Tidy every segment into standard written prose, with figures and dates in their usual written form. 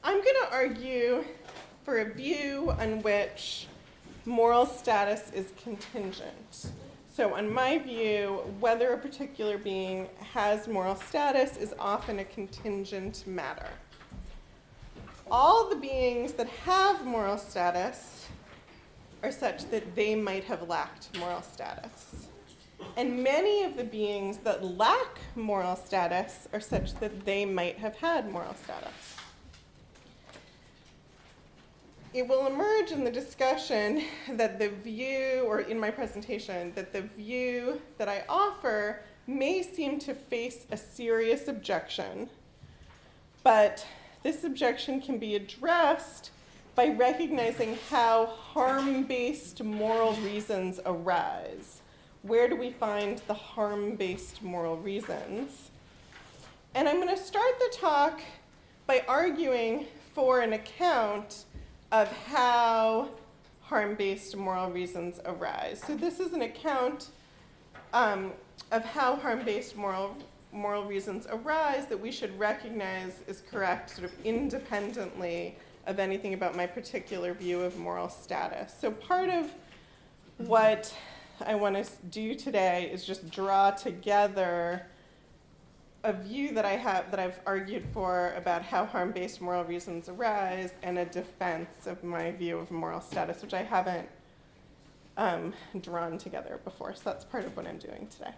I'm going to argue for a view on which moral status is contingent. So on my view, whether a particular being has moral status is often a contingent matter. All the beings that have moral status are such that they might have lacked moral status. And many of the beings that lack moral status are such that they might have had moral status. It will emerge in the discussion that the view, or in my presentation, that the view that I offer may seem to face a serious objection, but this objection can be addressed by recognizing how harm-based moral reasons arise. Where do we find the harm-based moral reasons? And I'm going to start the talk by arguing for an account of how harm-based moral reasons arise. So this is an account of how harm-based moral reasons arise that we should recognize is correct sort of independently of anything about my particular view of moral status. So part of what I want to do today is just draw together a view that I have, that I've argued for about how harm-based moral reasons arise, and a defense of my view of moral status, which I haven't drawn together before. So that's part of what I'm doing today.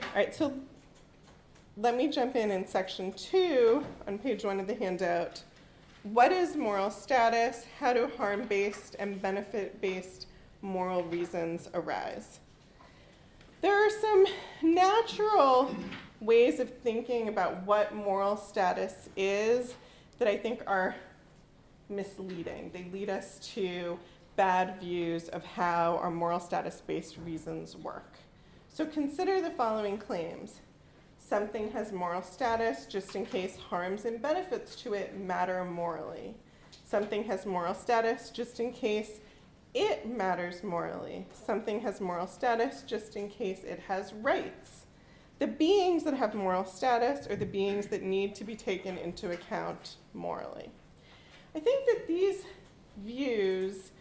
All right, so let me jump in section 2 on page 1 of the handout. What is moral status? How do harm-based and benefit-based moral reasons arise? There are some natural ways of thinking about what moral status is that I think are misleading. They lead us to bad views of how our moral status-based reasons work. So consider the following claims. Something has moral status just in case harms and benefits to it matter morally. Something has moral status just in case it matters morally. Something has moral status just in case it has rights. The beings that have moral status are the beings that need to be taken into account morally. I think that these views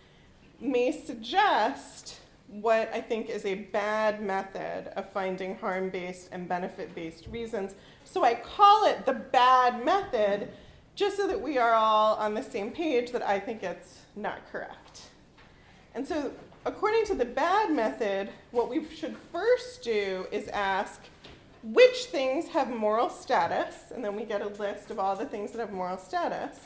may suggest what I think is a bad method of finding harm-based and benefit-based reasons. So I call it the bad method just so that we are all on the same page that I think it's not correct. And so according to the bad method, what we should first do is ask, which things have moral status? And then we get a list of all the things that have moral status.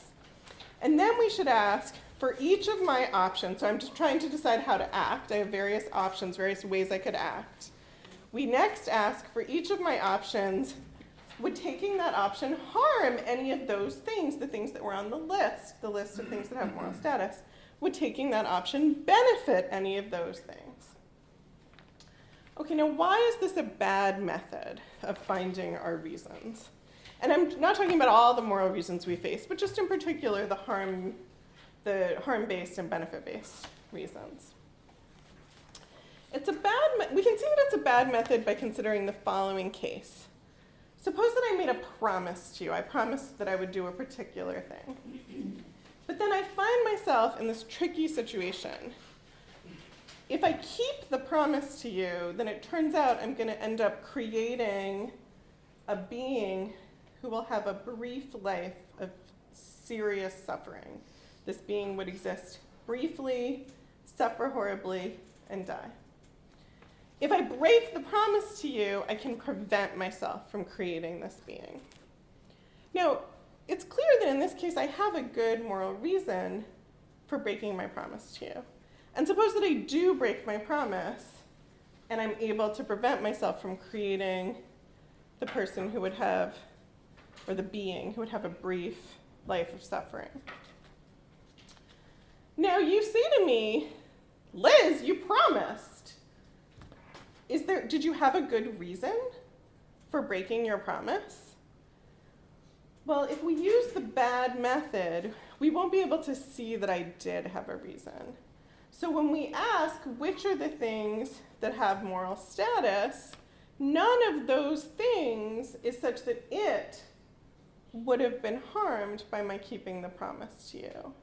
And then we should ask, for each of my options, so I'm just trying to decide how to act. I have various options, various ways I could act. We next ask, for each of my options, would taking that option harm any of those things, the things that were on the list of things that have moral status? Would taking that option benefit any of those things? Okay, now why is this a bad method of finding our reasons? And I'm not talking about all the moral reasons we face, but just in particular the harm-based and benefit-based reasons. We can see that it's a bad method by considering the following case. Suppose that I made a promise to you. I promised that I would do a particular thing. But then I find myself in this tricky situation. If I keep the promise to you, then it turns out I'm going to end up creating a being who will have a brief life of serious suffering. This being would exist briefly, suffer horribly, and die. If I break the promise to you, I can prevent myself from creating this being. Now, it's clear that in this case I have a good moral reason for breaking my promise to you. And suppose that I do break my promise, and I'm able to prevent myself from creating the person who would have, or the being who would have a brief life of suffering. Now you say to me, Liz, you promised. Did you have a good reason for breaking your promise? Well, if we use the bad method, we won't be able to see that I did have a reason. So when we ask which are the things that have moral status, none of those things is such that it would have been harmed by my keeping the promise to you.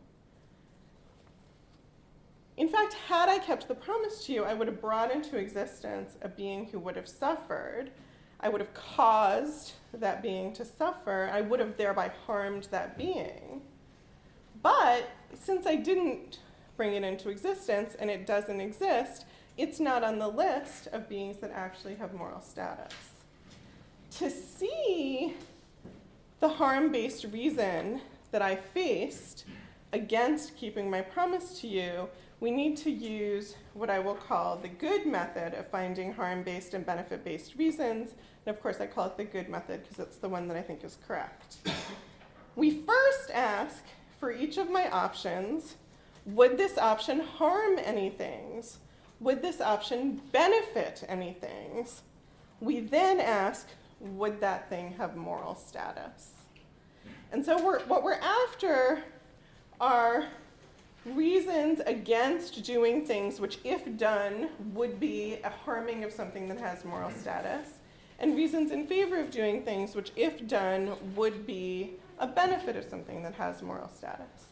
In fact, had I kept the promise to you, I would have brought into existence a being who would have suffered. I would have caused that being to suffer. I would have thereby harmed that being. But since I didn't bring it into existence and it doesn't exist, it's not on the list of beings that actually have moral status. To see the harm-based reason that I faced against keeping my promise to you, we need to use what I will call the good method of finding harm-based and benefit-based reasons. And of course, I call it the good method because it's the one that I think is correct. We first ask for each of my options, would this option harm any things? Would this option benefit any things? We then ask, would that thing have moral status? And so what we're after are reasons against doing things which, if done, would be a harming of something that has moral status, and reasons in favor of doing things which, if done, would be a benefit of something that has moral status.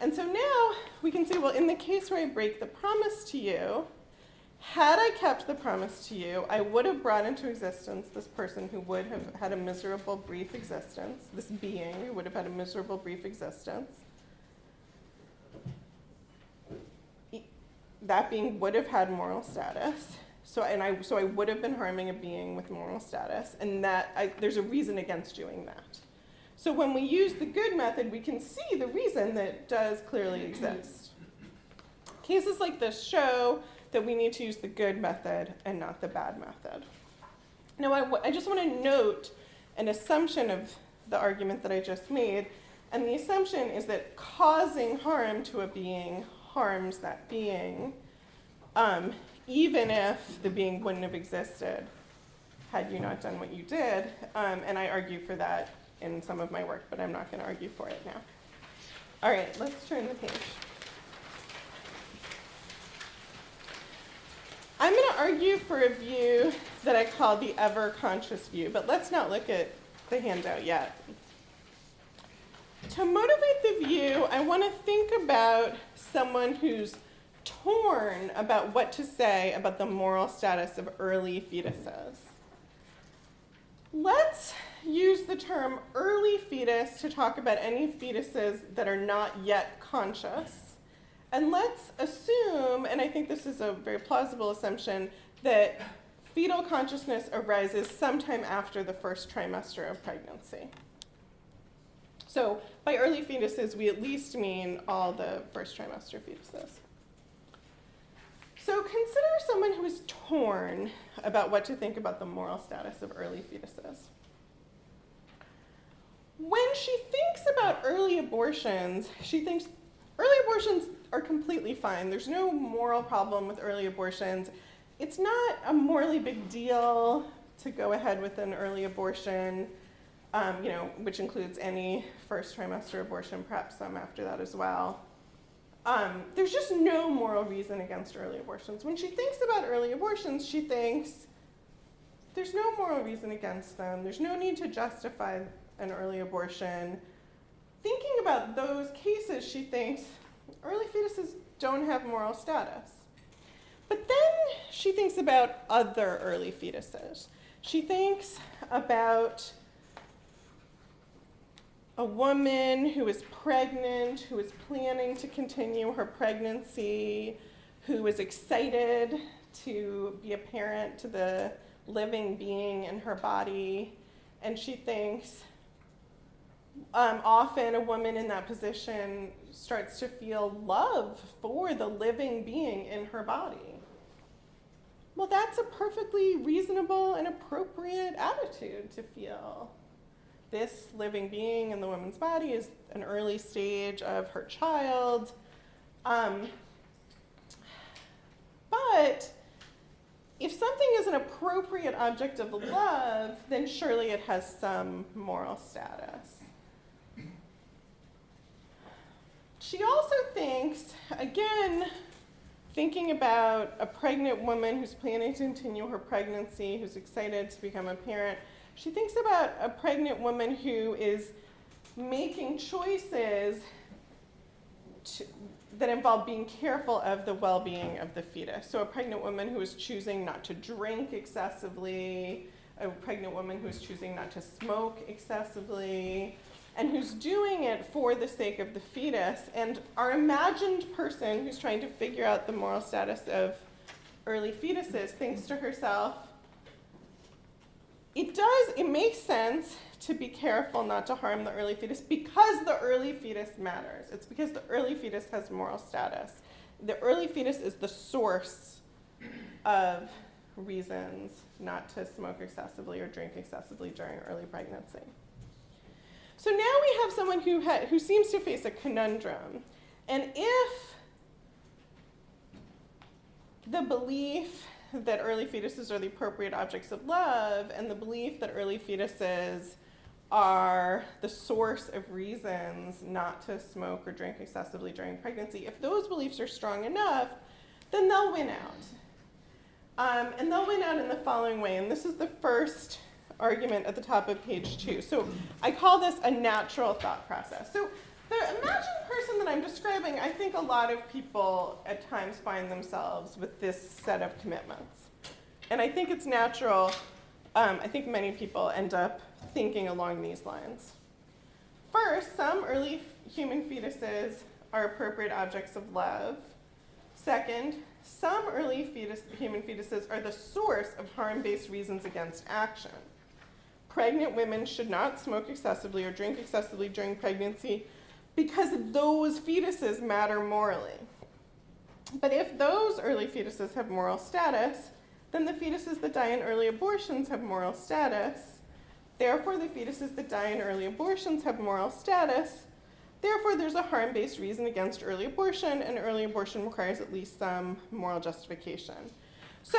And so now we can say, well, in the case where I break the promise to you, had I kept the promise to you, I would have brought into existence this person who would have had a miserable, brief existence, this being who would have had a miserable, brief existence. That being would have had moral status. So I would have been harming a being with moral status, and there's a reason against doing that. So when we use the good method, we can see the reason that does clearly exist. Cases like this show that we need to use the good method and not the bad method. Now, I just want to note an assumption of the argument that I just made, and the assumption is that causing harm to a being harms that being, even if the being wouldn't have existed had you not done what you did, and I argue for that in some of my work, but I'm not going to argue for it now. All right, let's turn the page. I'm going to argue for a view that I call the ever-conscious view, but let's not look at the handout yet. To motivate the view, I want to think about someone who's torn about what to say about the moral status of early fetuses. Let's use the term early fetus to talk about any fetuses that are not yet conscious. And let's assume, and I think this is a very plausible assumption, that fetal consciousness arises sometime after the first trimester of pregnancy. So by early fetuses, we at least mean all the first trimester fetuses. So consider someone who is torn about what to think about the moral status of early fetuses. When she thinks about early abortions, she thinks early abortions are completely fine. There's no moral problem with early abortions. It's not a morally big deal to go ahead with an early abortion, which includes any first trimester abortion, perhaps some after that as well. There's just no moral reason against early abortions. When she thinks about early abortions, she thinks there's no moral reason against them. There's no need to justify an early abortion. Thinking about those cases, she thinks early fetuses don't have moral status. But then she thinks about other early fetuses. She thinks about a woman who is pregnant, who is planning to continue her pregnancy, who is excited to be a parent to the living being in her body. And she thinks often a woman in that position starts to feel love for the living being in her body. Well, that's a perfectly reasonable and appropriate attitude to feel. This living being in the woman's body is an early stage of her child. But if something is an appropriate object of love, then surely it has some moral status. She also thinks, again, thinking about a pregnant woman who's planning to continue her pregnancy, who's excited to become a parent, she thinks about a pregnant woman who is making choices that involve being careful of the well-being of the fetus. So a pregnant woman who is choosing not to drink excessively, a pregnant woman who is choosing not to smoke excessively, and who's doing it for the sake of the fetus. And our imagined person who's trying to figure out the moral status of early fetuses thinks to herself, it makes sense to be careful not to harm the early fetus because the early fetus matters. It's because the early fetus has moral status. The early fetus is the source of reasons not to smoke excessively or drink excessively during early pregnancy. So now we have someone who seems to face a conundrum. And if the belief that early fetuses are the appropriate objects of love and the belief that early fetuses are the source of reasons not to smoke or drink excessively during pregnancy, if those beliefs are strong enough, then they'll win out. And they'll win out in the following way, and this is the first argument at the top of page 2. So I call this a natural thought process. So the imagined person that I'm describing, I think a lot of people at times find themselves with this set of commitments. And I think it's natural. I think many people end up thinking along these lines. First, some early human fetuses are appropriate objects of love. Second, some early human fetuses are the source of harm-based reasons against action. Pregnant women should not smoke excessively or drink excessively during pregnancy because those fetuses matter morally. But if those early fetuses have moral status, then the fetuses that die in early abortions have moral status. Therefore, the fetuses that die in early abortions have moral status. Therefore, there's a harm-based reason against early abortion, and early abortion requires at least some moral justification. So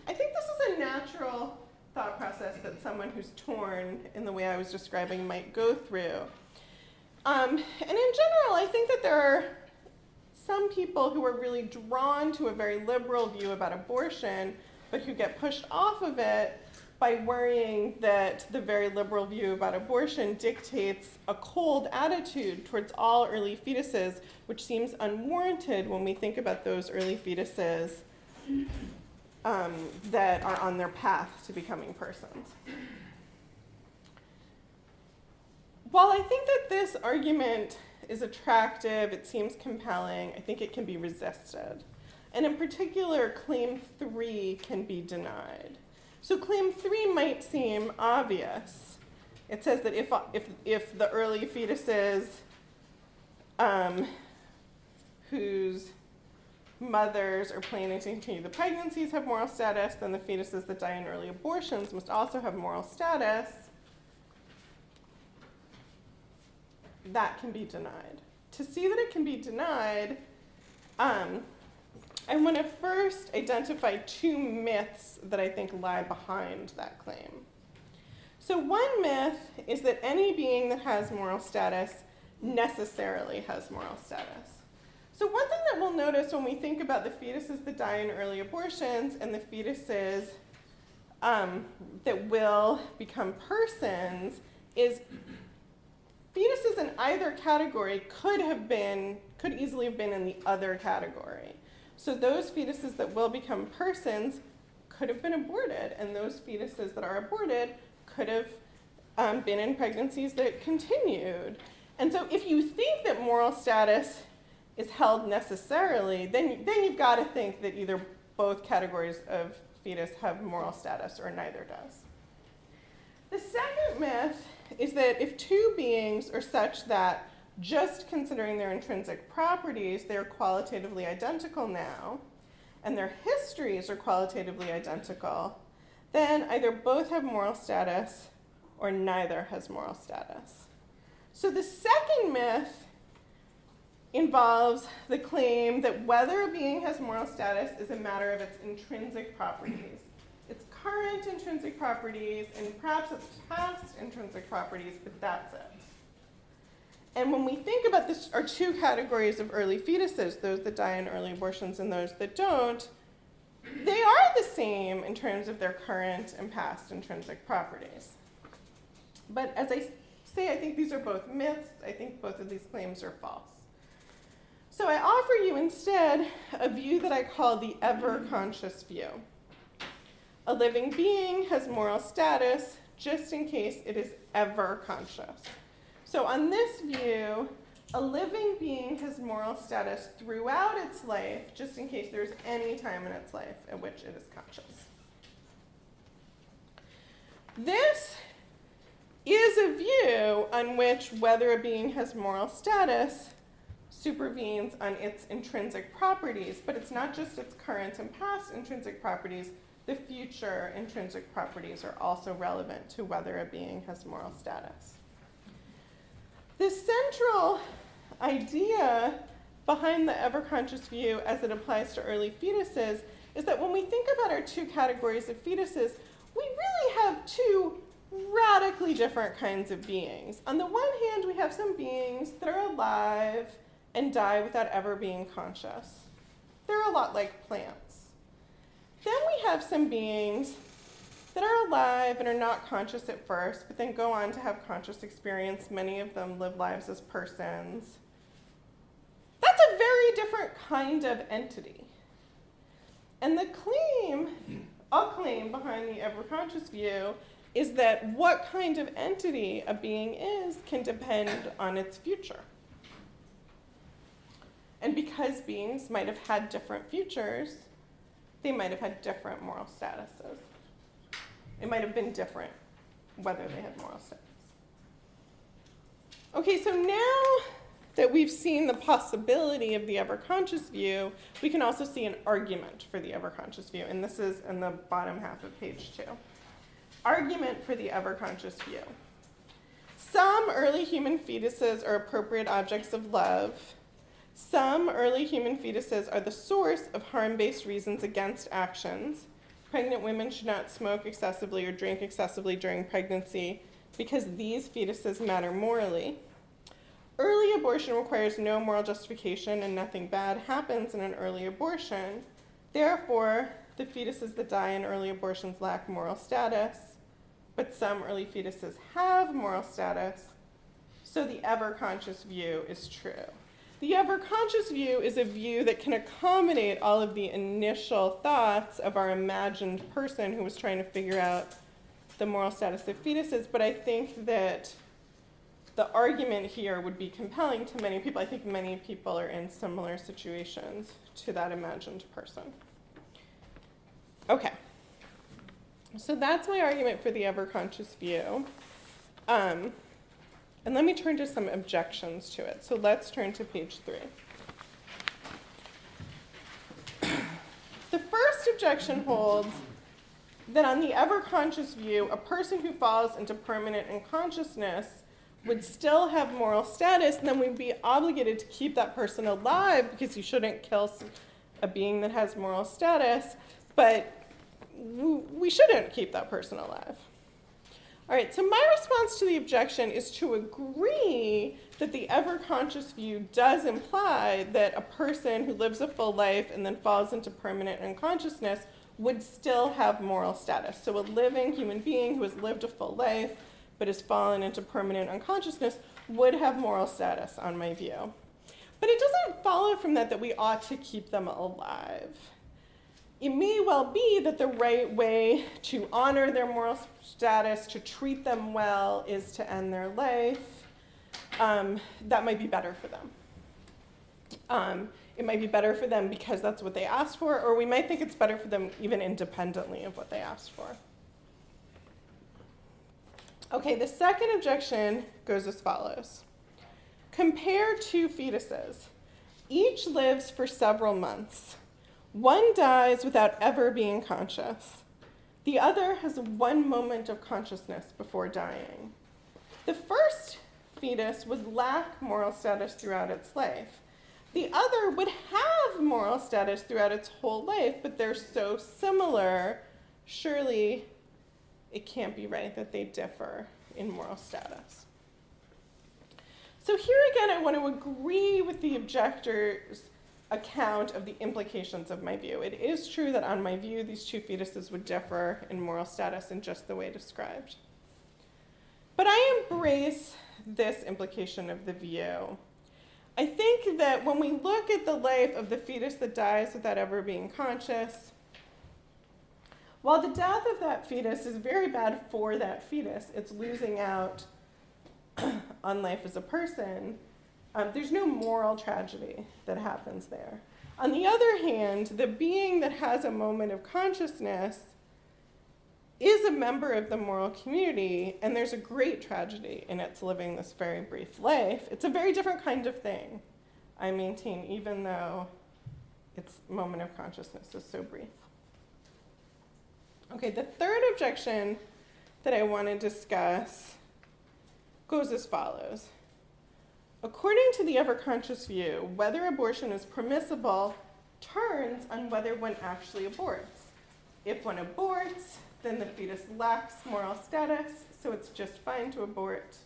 I think this is a natural thought process that someone who's torn in the way I was describing might go through. And in general, I think that there are some people who are really drawn to a very liberal view about abortion, but who get pushed off of it by worrying that the very liberal view about abortion dictates a cold attitude towards all early fetuses, which seems unwarranted when we think about those early fetuses that are on their path to becoming persons. While I think that this argument is attractive, it seems compelling, I think it can be resisted. And in particular, claim 3 can be denied. So claim 3 might seem obvious. It says that if the early fetuses whose mothers are planning to continue the pregnancies have moral status, then the fetuses that die in early abortions must also have moral status. That can be denied. To see that it can be denied, I want to first identify 2 myths that I think lie behind that claim. So one myth is that any being that has moral status necessarily has moral status. So one thing that we'll notice when we think about the fetuses that die in early abortions and the fetuses that will become persons is fetuses in either category could easily have been in the other category. So those fetuses that will become persons could have been aborted, and those fetuses that are aborted could have been in pregnancies that continued. And so if you think that moral status is held necessarily, then you've got to think that either both categories of fetus have moral status or neither does. The second myth is that if 2 beings are such that just considering their intrinsic properties, they're qualitatively identical now, and their histories are qualitatively identical, then either both have moral status or neither has moral status. So the second myth involves the claim that whether a being has moral status is a matter of its intrinsic properties. Its current intrinsic properties and perhaps its past intrinsic properties, but that's it. And when we think about this, our 2 categories of early fetuses, those that die in early abortions and those that don't, they are the same in terms of their current and past intrinsic properties. But as I say I think these are both myths. I think both of these claims are false. So I offer you instead a view that I call the ever-conscious view. A living being has moral status just in case it is ever conscious. So on this view, a living being has moral status throughout its life, just in case there's any time in its life at which it is conscious. This is a view on which whether a being has moral status supervenes on its intrinsic properties, but it's not just its current and past intrinsic properties. The future intrinsic properties are also relevant to whether a being has moral status. The central idea behind the ever-conscious view as it applies to early fetuses is that when we think about our two categories of fetuses, we really have two radically different kinds of beings. On the one hand, we have some beings that are alive and die without ever being conscious. They're a lot like plants. Then we have some beings that are alive and are not conscious at first, but then go on to have conscious experience. Many of them live lives as persons. That's a very different kind of entity. And the claim, a claim behind the ever-conscious view, is that what kind of entity a being is can depend on its future. And because beings might have had different futures, they might have had different moral statuses. It might have been different whether they had moral status. Okay, so now that we've seen the possibility of the ever-conscious view, we can also see an argument for the ever-conscious view, and this is in the bottom half of page 2. Argument for the ever-conscious view. Some early human fetuses are appropriate objects of love. Some early human fetuses are the source of harm-based reasons against actions. Pregnant women should not smoke excessively or drink excessively during pregnancy because these fetuses matter morally. Early abortion requires no moral justification and nothing bad happens in an early abortion. Therefore, the fetuses that die in early abortions lack moral status, but some early fetuses have moral status, so the ever-conscious view is true. The ever-conscious view is a view that can accommodate all of the initial thoughts of our imagined person who was trying to figure out the moral status of fetuses, but I think that the argument here would be compelling to many people. I think many people are in similar situations to that imagined person. Okay, so that's my argument for the ever-conscious view. And let me turn to some objections to it. So let's turn to page 3. The first objection holds that on the ever-conscious view, a person who falls into permanent unconsciousness would still have moral status, and then we'd be obligated to keep that person alive because you shouldn't kill a being that has moral status, but we shouldn't keep that person alive. All right, so my response to the objection is to agree that the ever-conscious view does imply that a person who lives a full life and then falls into permanent unconsciousness would still have moral status. So a living human being who has lived a full life but has fallen into permanent unconsciousness would have moral status on my view. But it doesn't follow from that we ought to keep them alive. It may well be that the right way to honor their moral status, to treat them well, is to end their life. That might be better for them. It might be better for them because that's what they asked for, or we might think it's better for them even independently of what they asked for. Okay, the second objection goes as follows. Compare two fetuses. Each lives for several months. One dies without ever being conscious. The other has one moment of consciousness before dying. The first fetus would lack moral status throughout its life. The other would have moral status throughout its whole life, but they're so similar, surely it can't be right that they differ in moral status. So here again, I want to agree with the objector's account of the implications of my view. It is true that on my view, these two fetuses would differ in moral status in just the way described. But I embrace this implication of the view. I think that when we look at the life of the fetus that dies without ever being conscious, while the death of that fetus is very bad for that fetus, it's losing out on life as a person, there's no moral tragedy that happens there. On the other hand, the being that has a moment of consciousness is a member of the moral community, and there's a great tragedy in its living this very brief life. It's a very different kind of thing, I maintain, even though its moment of consciousness is so brief. Okay, the third objection that I want to discuss goes as follows. According to the ever-conscious view, whether abortion is permissible turns on whether one actually aborts. If one aborts, then the fetus lacks moral status, so it's just fine to abort.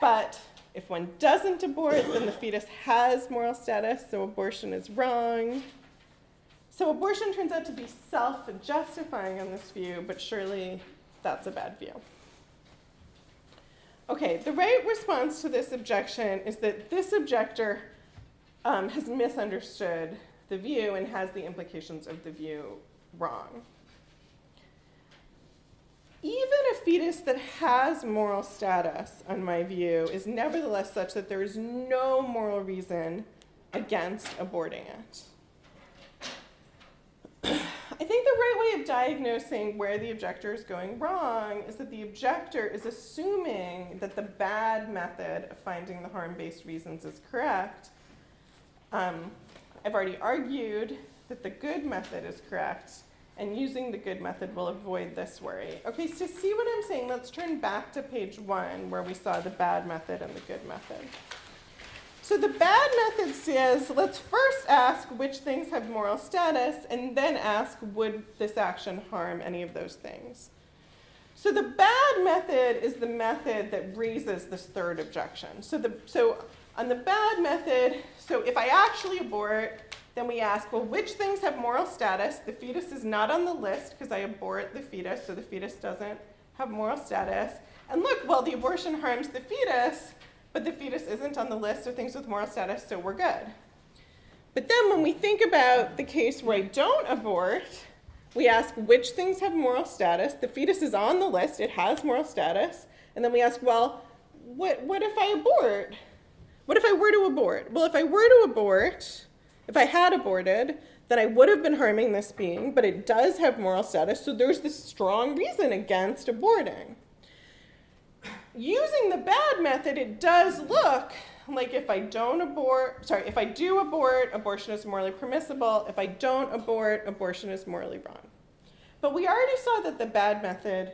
But if one doesn't abort, then the fetus has moral status, so abortion is wrong. So abortion turns out to be self-justifying on this view, but surely that's a bad view. Okay, the right response to this objection is that this objector has misunderstood the view and has the implications of the view wrong. Even a fetus that has moral status, on my view, is nevertheless such that there is no moral reason against aborting it. I think the right way of diagnosing where the objector is going wrong is that the objector is assuming that the bad method of finding the harm-based reasons is correct. I've already argued that the good method is correct, and using the good method will avoid this worry. Okay, so to see what I'm saying, let's turn back to page 1 where we saw the bad method and the good method. So the bad method says, let's first ask which things have moral status, and then ask, would this action harm any of those things? So the bad method is the method that raises this third objection. So on the bad method, so if I actually abort, then we ask, well, which things have moral status? The fetus is not on the list because I abort the fetus, so the fetus doesn't have moral status. And look, well, the abortion harms the fetus, but the fetus isn't on the list of things with moral status, so we're good. But then when we think about the case where I don't abort, we ask which things have moral status. The fetus is on the list, it has moral status. And then we ask, well, what if I abort? What if I were to abort? Well, if I were to abort, if I had aborted, then I would have been harming this being, but it does have moral status, so there's this strong reason against aborting. Using the bad method, it does look like if I do abort, abortion is morally permissible. If I don't abort, abortion is morally wrong. But we already saw that the bad method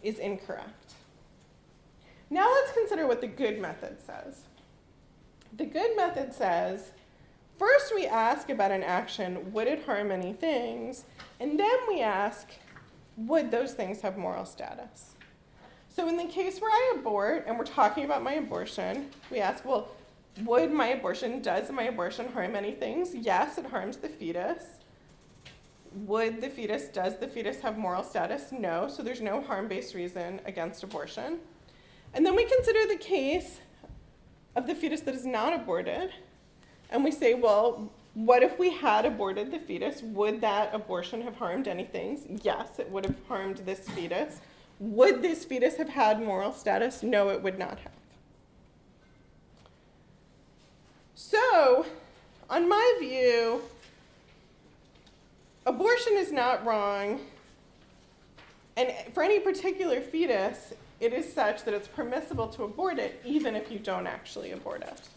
is incorrect. Now let's consider what the good method says. The good method says, first we ask about an action, would it harm any things? And then we ask, would those things have moral status? So in the case where I abort, and we're talking about my abortion, we ask, well, does my abortion harm any things? Yes, it harms the fetus. Does the fetus have moral status? No, so there's no harm-based reason against abortion. And then we consider the case of the fetus that is not aborted, and we say, well, what if we had aborted the fetus? Would that abortion have harmed any things? Yes, it would have harmed this fetus. Would this fetus have had moral status? No, it would not have. So, on my view, abortion is not wrong, and for any particular fetus, it is such that it's permissible to abort it even if you don't actually abort it.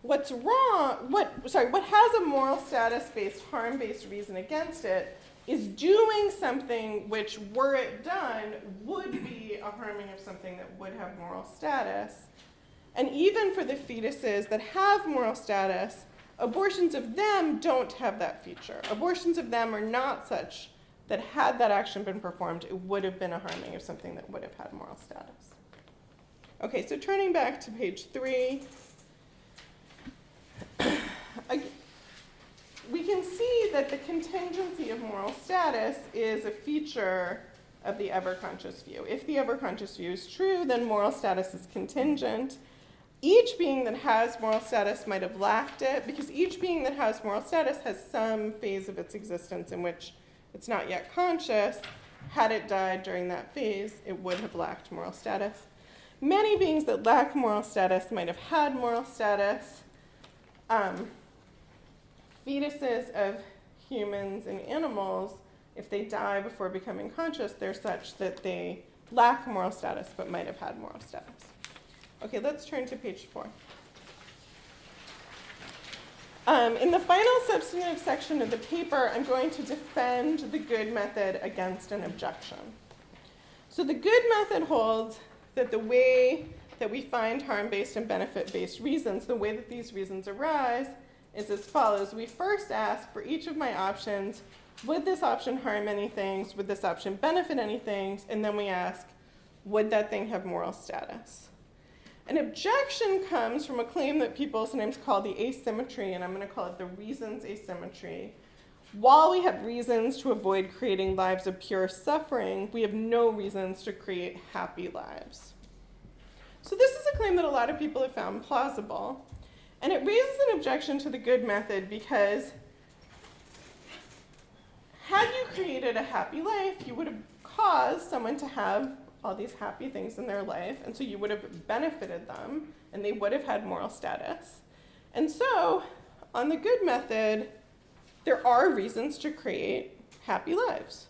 What has a moral status-based, harm-based reason against it is doing something which, were it done, would be a harming of something that would have moral status. And even for the fetuses that have moral status, abortions of them don't have that feature. Abortions of them are not such that had that action been performed, it would have been a harming of something that would have had moral status. Okay, so turning back to page 3, we can see that the contingency of moral status is a feature of the ever-conscious view. If the ever-conscious view is true, then moral status is contingent. Each being that has moral status might have lacked it, because each being that has moral status has some phase of its existence in which it's not yet conscious. Had it died during that phase, it would have lacked moral status. Many beings that lack moral status might have had moral status. Fetuses of humans and animals, if they die before becoming conscious, they're such that they lack moral status but might have had moral status. Okay, let's turn to page 4. In the final substantive section of the paper, I'm going to defend the good method against an objection. So the good method holds that the way that we find harm-based and benefit-based reasons, the way that these reasons arise, is as follows. We first ask for each of my options, would this option harm any things? Would this option benefit any things? And then we ask, would that thing have moral status? An objection comes from a claim that people sometimes call the asymmetry, and I'm going to call it the reasons asymmetry. While we have reasons to avoid creating lives of pure suffering, we have no reasons to create happy lives. So this is a claim that a lot of people have found plausible, and it raises an objection to the good method because had you created a happy life, you would have caused someone to have all these happy things in their life, and so you would have benefited them, and they would have had moral status. And so, on the good method, there are reasons to create happy lives.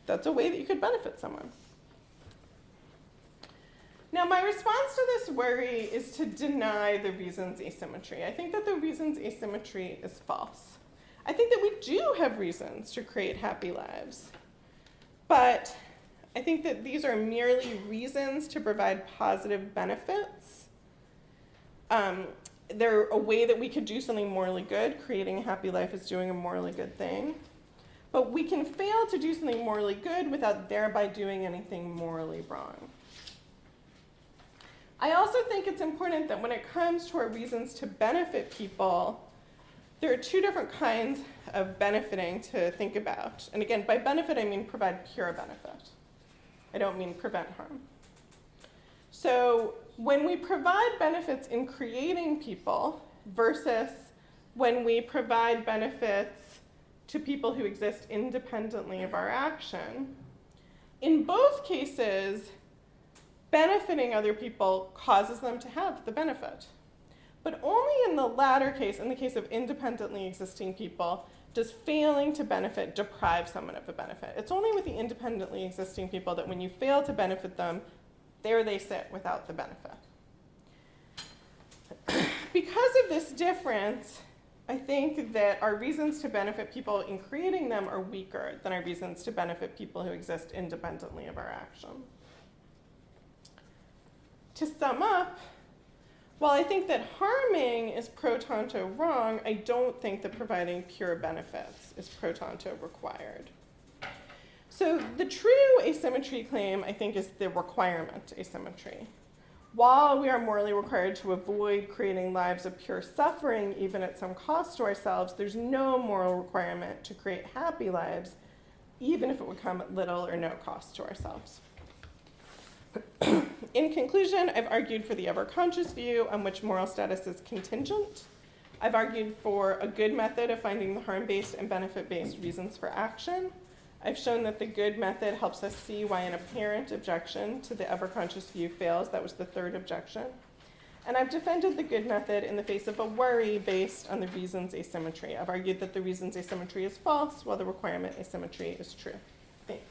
That's a way that you could benefit someone. Now, my response to this worry is to deny the reasons asymmetry. I think that the reasons asymmetry is false. I think that we do have reasons to create happy lives, but I think that these are merely reasons to provide positive benefits. They're a way that we could do something morally good. Creating a happy life is doing a morally good thing. But we can fail to do something morally good without thereby doing anything morally wrong. I also think it's important that when it comes to our reasons to benefit people, there are two different kinds of benefiting to think about. And again, by benefit, I mean provide pure benefit. I don't mean prevent harm. So when we provide benefits in creating people versus when we provide benefits to people who exist independently of our action, in both cases, benefiting other people causes them to have the benefit. But only in the latter case, in the case of independently existing people, does failing to benefit deprive someone of a benefit. It's only with the independently existing people that when you fail to benefit them, there they sit without the benefit. Because of this difference, I think that our reasons to benefit people in creating them are weaker than our reasons to benefit people who exist independently of our action. To sum up, while I think that harming is pro tanto wrong, I don't think that providing pure benefits is pro tanto required. So the true asymmetry claim, I think, is the requirement asymmetry. While we are morally required to avoid creating lives of pure suffering, even at some cost to ourselves, there's no moral requirement to create happy lives, even if it would come at little or no cost to ourselves. In conclusion, I've argued for the ever-conscious view on which moral status is contingent. I've argued for a good method of finding the harm-based and benefit-based reasons for action. I've shown that the good method helps us see why an apparent objection to the ever-conscious view fails. That was the third objection. And I've defended the good method in the face of a worry based on the reasons asymmetry. I've argued that the reasons asymmetry is false, while the requirement asymmetry is true. Thanks.